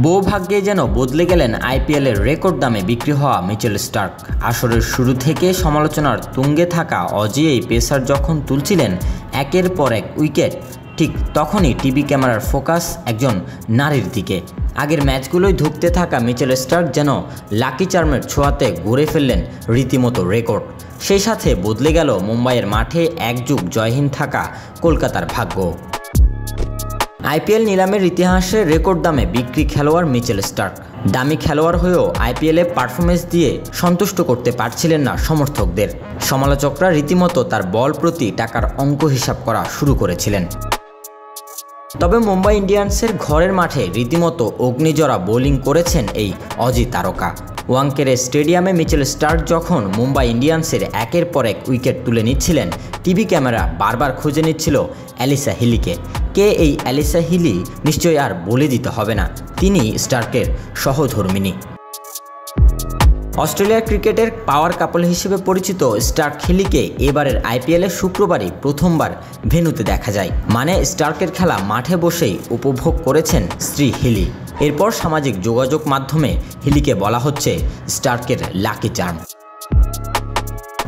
বৌভাগ্যে যেন বদলে গেলেন আইপিএলের রেকর্ড দামে বিক্রি হওয়া মিচেল স্টার্ক। আসরের শুরু থেকে সমালোচনার তুঙ্গে থাকা অজি এই পেসার যখন তুলছিলেন একের পর এক উইকেট, ঠিক তখনই টিভি ক্যামেরার ফোকাস একজন নারীর দিকে। আগের ম্যাচগুলোই ধুঁকতে থাকা মিচেল স্টার্ক যেন লাকি চার্মের ছোঁয়াতে গড়ে ফেললেন রীতিমতো রেকর্ড। সেই সাথে বদলে গেল মুম্বাইয়ের মাঠে এক যুগ জয়হীন থাকা কলকাতার ভাগ্য। আইপিএল নিলামের ইতিহাসে রেকর্ড দামে বিক্রি খেলোয়াড় মিচেল স্টার্ক। দামি খেলোয়াড় হয়েও আইপিএলে পারফরমেন্স দিয়ে সন্তুষ্ট করতে পারছিলেন না সমর্থকদের। সমালোচকরা রীতিমতো তার বল প্রতি টাকার অঙ্ক হিসাব করা শুরু করেছিলেন। তবে মুম্বাই ইন্ডিয়ান্সের ঘরের মাঠে রীতিমতো অগ্নিজরা বোলিং করেছেন এই অজি তারকা। ওয়াংকেড়ে স্টেডিয়ামে মিচেল স্টার্ক যখন মুম্বাই ইন্ডিয়ান্সের একের পর এক উইকেট তুলে নিচ্ছিলেন, টিভি ক্যামেরা বারবার খুঁজে নিচ্ছিল অ্যালিসা হিলিকে। কে এই অ্যালিসা হিলি? নিশ্চয়ই আর বলে দিতে হবে না, তিনি স্টার্কের সহধর্মিণী। অস্ট্রেলিয়ার ক্রিকেটের পাওয়ার কাপল হিসেবে পরিচিত স্টার্ক হিলিকে এবারের আইপিএলে শুক্রবারই প্রথমবার ভেন্যুতে দেখা যায়। মানে স্টার্কের খেলা মাঠে বসেই উপভোগ করেছেন স্ত্রী হিলি। এরপর সামাজিক যোগাযোগ মাধ্যমে হিলিকে বলা হচ্ছে স্টার্কের লাকি চার্ম।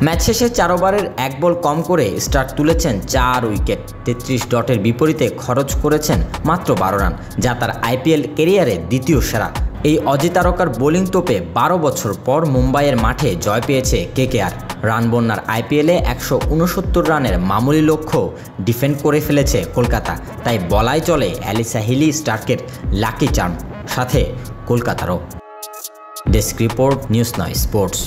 ম্যাচ শেষে 4 ওভারের 1 বল কম করে স্টার্ক তুলেছেন 4 উইকেট। 33 ডটের বিপরীতে খরচ করেছেন মাত্র 12 রান, যা তার আইপিএল ক্যারিয়ারে দ্বিতীয় সেরা। এই অজি তারকার বোলিং তোপে 12 বছর পর মুম্বাইয়ের মাঠে জয় পেয়েছে কেকেআর। রান বন্যার আইপিএলে 169 রানের মামুলি লক্ষ্য ডিফেন্ড করে ফেলেছে কলকাতা। তাই বলাই চলে অ্যালিসা হিলি স্টার্কের লাকি চার্ম, সাথে কলকাতারও। ডেস্ক রিপোর্ট, নিউজ নয় স্পোর্টস।